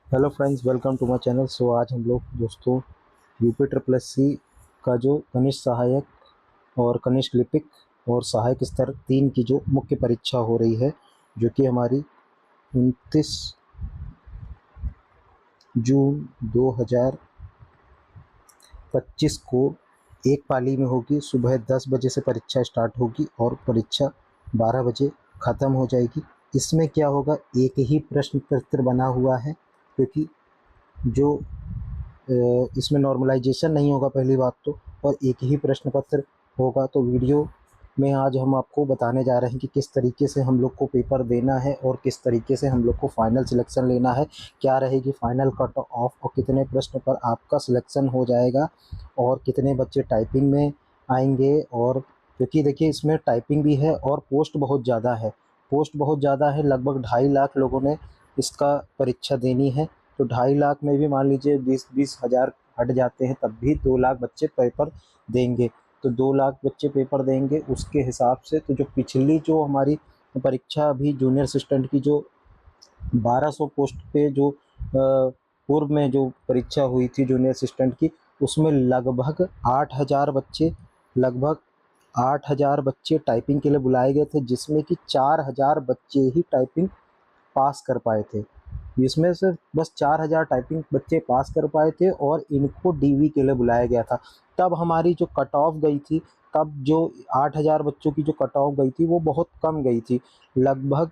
Hello friends, welcome to my channel. So आज हम लोग दोस्तों यूपी ट्रिपल एस सी का जो कनिष्ठ सहायक और कनिष्ठ लिपिक और सहायक स्तर 3 की जो मुख्य परीक्षा हो रही है, जो कि हमारी 29 जून 2025 को एक पाली में होगी। सुबह 10 बजे से परीक्षा स्टार्ट होगी और परीक्षा 12 बजे ख़त्म हो जाएगी। इसमें क्या होगा, एक ही प्रश्न पत्र बना हुआ है, क्योंकि जो इसमें नॉर्मलाइजेशन नहीं होगा पहली बात तो, और एक ही प्रश्न पत्र होगा। तो वीडियो में आज हम आपको बताने जा रहे हैं कि किस तरीके से हम लोग को पेपर देना है और किस तरीके से हम लोग को फाइनल सिलेक्शन लेना है, क्या रहेगी फाइनल कट ऑफ और कितने प्रश्न पर आपका सिलेक्शन हो जाएगा और कितने बच्चे टाइपिंग में आएंगे। और क्योंकि देखिए इसमें टाइपिंग भी है और पोस्ट बहुत ज़्यादा है, लगभग 2.5 लाख लोगों ने इसका परीक्षा देनी है। तो 2.5 लाख में भी मान लीजिए 20-20 हज़ार हट जाते हैं, तब भी 2 लाख बच्चे पेपर देंगे। तो 2 लाख बच्चे पेपर देंगे, उसके हिसाब से तो जो पिछली जो हमारी परीक्षा अभी जूनियर असिस्टेंट की जो 1200 पोस्ट पे जो पूर्व में जो परीक्षा हुई थी जूनियर असिस्टेंट की, उसमें लगभग 8,000 बच्चे टाइपिंग के लिए बुलाए गए थे, जिसमें कि 4,000 बच्चे ही टाइपिंग पास कर पाए थे। इसमें से बस 4,000 टाइपिंग बच्चे पास कर पाए थे और इनको डीवी के लिए बुलाया गया था। तब हमारी जो कट ऑफ गई थी, तब जो 8,000 बच्चों की जो कट ऑफ गई थी वो बहुत कम गई थी, लगभग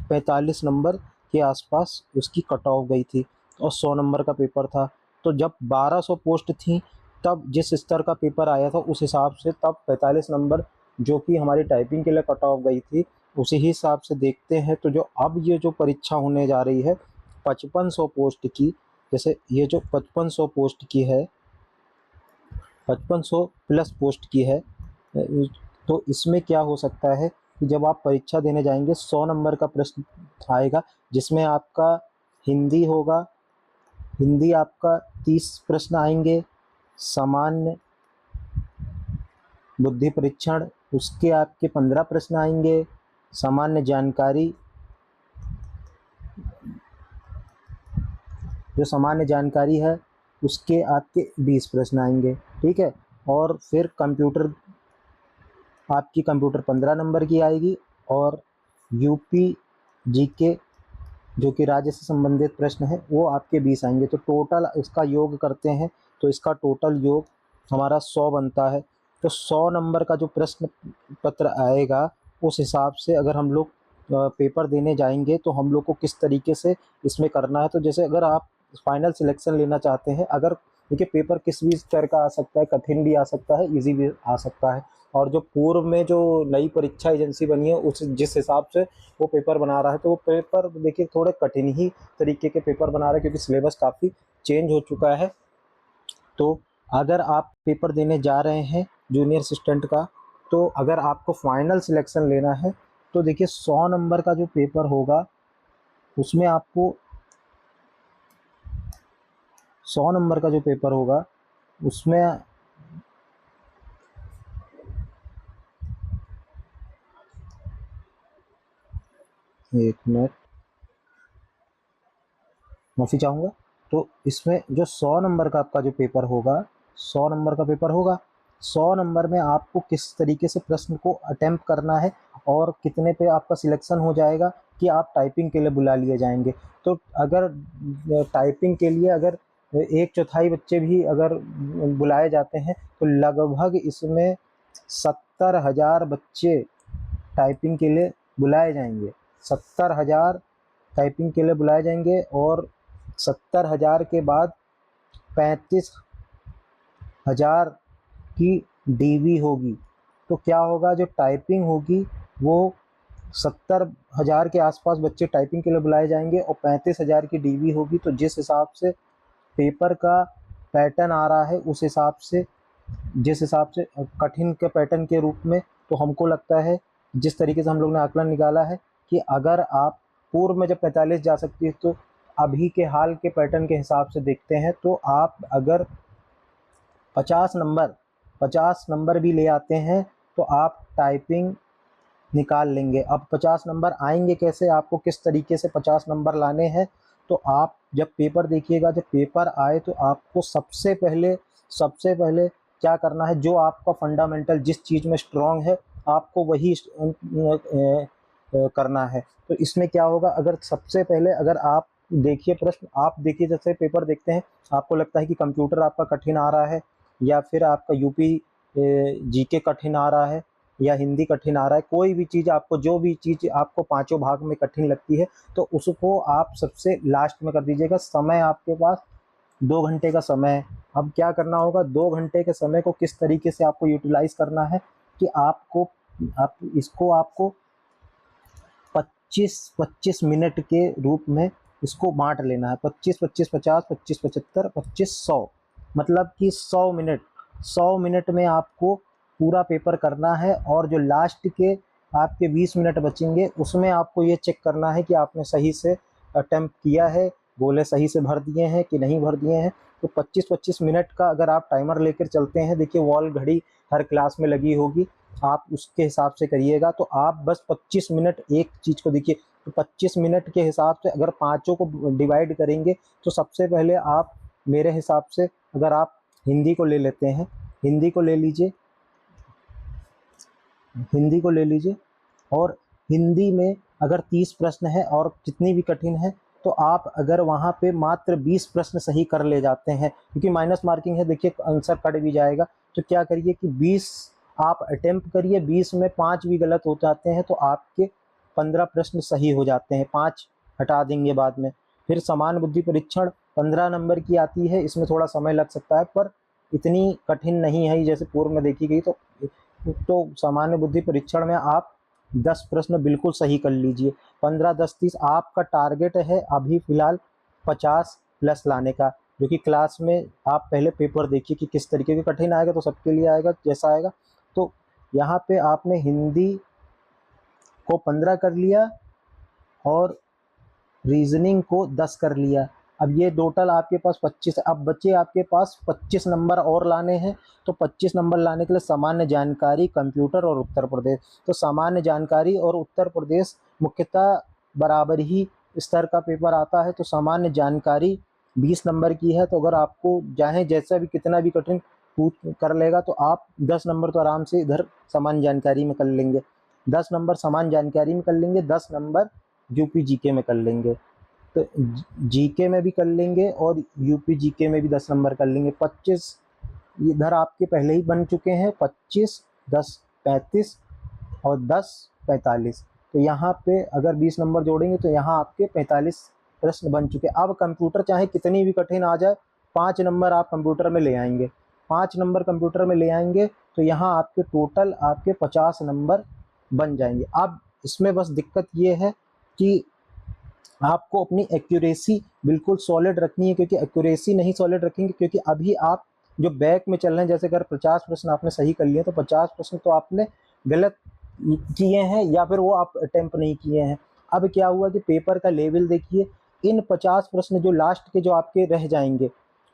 45 नंबर के आसपास उसकी कट ऑफ गई थी और 100 नंबर का पेपर था। तो जब 1200 पोस्ट थी, तब जिस स्तर का पेपर आया था उस हिसाब से तब 45 नंबर जो कि हमारी टाइपिंग के लिए कट ऑफ गई थी, उसी हिसाब से देखते हैं। तो जो अब ये जो परीक्षा होने जा रही है 5500 पोस्ट की, जैसे ये जो 5500 पोस्ट की है, 5500 प्लस पोस्ट की है, तो इसमें क्या हो सकता है कि जब आप परीक्षा देने जाएंगे 100 नंबर का प्रश्न आएगा, जिसमें आपका हिंदी होगा, हिंदी आपका 30 प्रश्न आएंगे, सामान्य बुद्धि परीक्षण उसके आपके 15 प्रश्न आएंगे, सामान्य जानकारी जो सामान्य जानकारी है उसके आपके 20 प्रश्न आएंगे, ठीक है। और फिर कंप्यूटर, आपकी कंप्यूटर 15 नंबर की आएगी और यूपी जीके जो कि राज्य से संबंधित प्रश्न है वो आपके 20 आएंगे। तो टोटल इसका योग करते हैं तो इसका टोटल योग हमारा 100 बनता है। तो 100 नंबर का जो प्रश्न पत्र आएगा, उस हिसाब से अगर हम लोग पेपर देने जाएंगे तो हम लोग को किस तरीके से इसमें करना है। तो जैसे अगर आप फाइनल सिलेक्शन लेना चाहते हैं, अगर देखिए पेपर किस भी स्तर का आ सकता है, कठिन भी आ सकता है, इजी भी आ सकता है। और जो पूर्व में जो नई परीक्षा एजेंसी बनी है उस जिस हिसाब से वो पेपर बना रहा है, तो वो पेपर देखिए थोड़े कठिन ही तरीके के पेपर बना रहा है, क्योंकि सिलेबस काफ़ी चेंज हो चुका है। तो अगर आप पेपर देने जा रहे हैं जूनियर असिस्टेंट का, तो अगर आपको फाइनल सिलेक्शन लेना है तो देखिए 100 नंबर का जो पेपर होगा उसमें आपको 100 नंबर का जो पेपर होगा उसमें एक मिनट माफ़ी चाहूँगा। तो इसमें जो 100 नंबर का आपका जो पेपर होगा, 100 नंबर का पेपर होगा, 100 नंबर में आपको किस तरीके से प्रश्न को अटेम्प्ट करना है और कितने पे आपका सिलेक्शन हो जाएगा कि आप टाइपिंग के लिए बुला लिए जाएंगे। तो अगर टाइपिंग के लिए अगर 1/4 बच्चे भी अगर बुलाए जाते हैं तो लगभग इसमें 70,000 बच्चे टाइपिंग के लिए बुलाए जाएंगे। 70,000 टाइपिंग के लिए बुलाए जाएंगे और 70,000 के बाद 35,000 की डीवी होगी। तो क्या होगा, जो टाइपिंग होगी वो 70,000 के आसपास बच्चे टाइपिंग के लिए बुलाए जाएंगे और 35,000 की डीवी होगी। तो जिस हिसाब से पेपर का पैटर्न आ रहा है, उस हिसाब से जिस हिसाब से कठिन के पैटर्न के रूप में, तो हमको लगता है जिस तरीके से हम लोग ने आकलन निकाला है कि अगर आप पूर्व में जब 45 जा सकती है, तो अभी के हाल के पैटर्न के हिसाब से देखते हैं तो आप अगर 50 नंबर भी ले आते हैं तो आप टाइपिंग निकाल लेंगे। अब 50 नंबर आएंगे कैसे, आपको किस तरीके से 50 नंबर लाने हैं, तो आप जब पेपर देखिएगा, जब पेपर आए तो आपको सबसे पहले क्या करना है, जो आपका फंडामेंटल जिस चीज़ में स्ट्रांग है आपको वही करना है। तो इसमें क्या होगा, अगर सबसे पहले अगर आप देखिए प्रश्न, आप देखिए जैसे पेपर देखते हैं, आपको लगता है कि कंप्यूटर आपका कठिन आ रहा है, या फिर आपका यूपी जीके कठिन आ रहा है, या हिंदी कठिन आ रहा है, कोई भी चीज़ आपको, जो भी चीज़ आपको पांचों भाग में कठिन लगती है तो उसको आप सबसे लास्ट में कर दीजिएगा। समय आपके पास 2 घंटे का समय है। अब क्या करना होगा, 2 घंटे के समय को किस तरीके से आपको यूटिलाइज करना है कि आपको 25-25 मिनट के रूप में इसको बांट लेना है। 25-25, 50, 25-75, 25-100, मतलब कि 100 मिनट में आपको पूरा पेपर करना है। और जो लास्ट के आपके 20 मिनट बचेंगे उसमें आपको ये चेक करना है कि आपने सही से अटेम्प्ट किया है, गोले सही से भर दिए हैं कि नहीं भर दिए हैं। तो 25-25 मिनट का अगर आप टाइमर लेकर चलते हैं, देखिए वॉल घड़ी हर क्लास में लगी होगी, आप उसके हिसाब से करिएगा। तो आप बस 25 मिनट एक चीज़ को देखिए, तो 25 मिनट के हिसाब से अगर पाँचों को डिवाइड करेंगे तो सबसे पहले आप, मेरे हिसाब से अगर आप हिंदी को ले लेते हैं, हिंदी को ले लीजिए और हिंदी में अगर 30 प्रश्न है और कितनी भी कठिन है, तो आप अगर वहाँ पे मात्र 20 प्रश्न सही कर ले जाते हैं, क्योंकि माइनस मार्किंग है, देखिए आंसर कट भी जाएगा। तो क्या करिए कि 20 आप अटेम्प्ट करिए, 20 में 5 भी गलत हो जाते हैं तो आपके 15 प्रश्न सही हो जाते हैं, 5 हटा देंगे बाद में। फिर समान बुद्धि परीक्षण 15 नंबर की आती है, इसमें थोड़ा समय लग सकता है पर इतनी कठिन नहीं है जैसे पूर्व में देखी गई। तो सामान्य बुद्धि परीक्षण में आप 10 प्रश्न बिल्कुल सही कर लीजिए। 15, 10, 30 आपका टारगेट है अभी फ़िलहाल 50 प्लस लाने का, जो कि क्लास में आप पहले पेपर देखिए कि किस तरीके के कठिन आएगा, तो सबके लिए आएगा जैसा आएगा। तो यहाँ पे आपने हिंदी को 15 कर लिया और रीजनिंग को 10 कर लिया। अब ये टोटल आपके पास 25, अब बच्चे आपके पास 25 नंबर और लाने हैं। तो 25 नंबर लाने के लिए सामान्य जानकारी, कंप्यूटर और उत्तर प्रदेश। तो सामान्य जानकारी और उत्तर प्रदेश मुख्यतः बराबर ही स्तर का पेपर आता है। तो सामान्य जानकारी 20 नंबर की है, तो अगर आपको चाहे जैसा भी कितना भी कठिन पूछ कर लेगा तो आप 10 नंबर तो आराम से इधर सामान्य जानकारी में कर लेंगे, 10 नंबर सामान्य जानकारी में कर लेंगे, 10 नंबर यूपी जीके में कर लेंगे। तो जीके में भी कर लेंगे और यूपी जीके में भी 10 नंबर कर लेंगे। 25 इधर आपके पहले ही बन चुके हैं, 25, 10, 35 और 10, 45। तो यहाँ पे अगर 20 नंबर जोड़ेंगे तो यहाँ आपके 45 प्रश्न बन चुके। अब कंप्यूटर चाहे कितनी भी कठिन आ जाए, 5 नंबर आप कंप्यूटर में ले आएंगे, 5 नंबर कंप्यूटर में ले आएंगे तो यहाँ आपके टोटल आपके 50 नंबर बन जाएंगे। अब इसमें बस दिक्कत ये है कि आपको अपनी एक्यूरेसी बिल्कुल सॉलिड रखनी है, क्योंकि एक्यूरेसी नहीं सॉलिड रखेंगे, क्योंकि अभी आप जो बैक में चल रहे हैं, जैसे अगर 50 प्रश्न आपने सही कर लिए तो 50 प्रश्न तो आपने गलत किए हैं या फिर वो आप अटेम्प्ट नहीं किए हैं। अब क्या हुआ कि पेपर का लेवल देखिए, इन 50 प्रश्न जो लास्ट के जो आपके रह जाएंगे,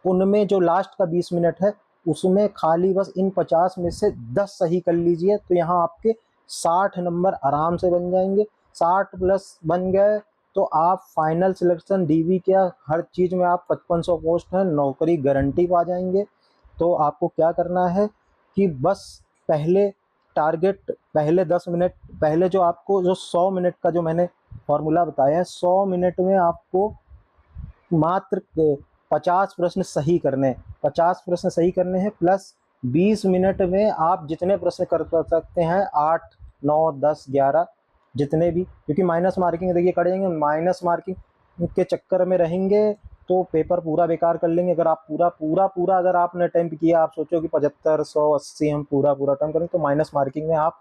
उनमें जो लास्ट का 20 मिनट है उसमें खाली बस इन 50 में से 10 सही कर लीजिए, तो यहाँ आपके 60 नंबर आराम से बन जाएंगे। 60 प्लस बन गए तो आप फाइनल सिलेक्शन डीवी क्या हर चीज़ में आप 5500 पोस्ट हैं, नौकरी गारंटी पा जाएंगे। तो आपको क्या करना है कि बस पहले टारगेट, पहले 10 मिनट, पहले जो आपको जो 100 मिनट का जो मैंने फॉर्मूला बताया है, 100 मिनट में आपको मात्र 50 प्रश्न सही करने, 50 प्रश्न सही करने हैं, प्लस 20 मिनट में आप जितने प्रश्न कर सकते हैं, 8, 9, 10, 11 जितने भी, क्योंकि माइनस मार्किंग देखिए करेंगे, माइनस मार्किंग के चक्कर में रहेंगे तो पेपर पूरा बेकार कर लेंगे। अगर आप पूरा अगर आपने अटेम्प्ट किया, आप सोचो कि 75, 100, 80 हम पूरा अटेम्प्ट करेंगे तो माइनस मार्किंग में आप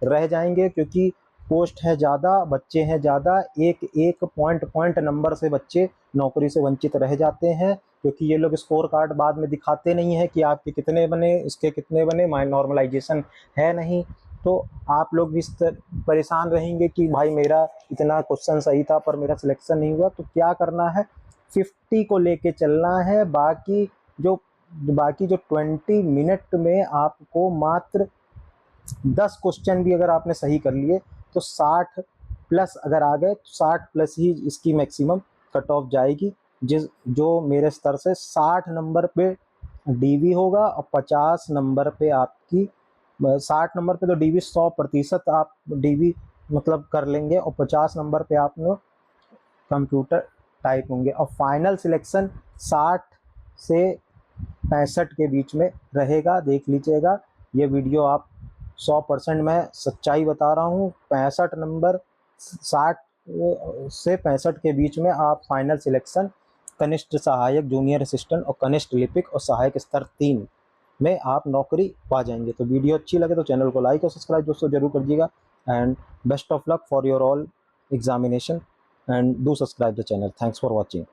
रह जाएंगे, क्योंकि पोस्ट है ज़्यादा, बच्चे हैं ज़्यादा, एक एक पॉइंट नंबर से बच्चे नौकरी से वंचित रह जाते हैं, क्योंकि ये लोग स्कोर कार्ड बाद में दिखाते नहीं है कि आपके कितने बने, इसके कितने बने, नॉर्मलाइजेशन है नहीं। तो आप लोग भी परेशान रहेंगे कि भाई मेरा इतना क्वेश्चन सही था पर मेरा सिलेक्शन नहीं हुआ। तो क्या करना है, 50 को लेके चलना है। बाकी जो 20 मिनट में आपको मात्र 10 क्वेश्चन भी अगर आपने सही कर लिए तो 60 प्लस अगर आ गए तो 60 प्लस ही इसकी मैक्सिमम कट ऑफ जाएगी, जो मेरे स्तर से 60 नंबर पे डीवी होगा और 50 नंबर पे आपकी 60 नंबर पे तो डीवी 100% आप डीवी मतलब कर लेंगे और 50 नंबर पे आप लोग कंप्यूटर टाइप होंगे। और फाइनल सिलेक्शन 60 से 65 के बीच में रहेगा। देख लीजिएगा ये वीडियो आप 100% मैं सच्चाई बता रहा हूँ। 65 नंबर 60 से 65 के बीच में आप फाइनल सिलेक्शन कनिष्ठ सहायक, जूनियर असिस्टेंट और कनिष्ठ लिपिक और सहायक स्तर 3 में आप नौकरी पा जाएंगे। तो वीडियो अच्छी लगे तो चैनल को लाइक और सब्सक्राइब दोस्तों जरूर करिएगा। And best of luck for your all examination and do subscribe the channel. Thanks for watching.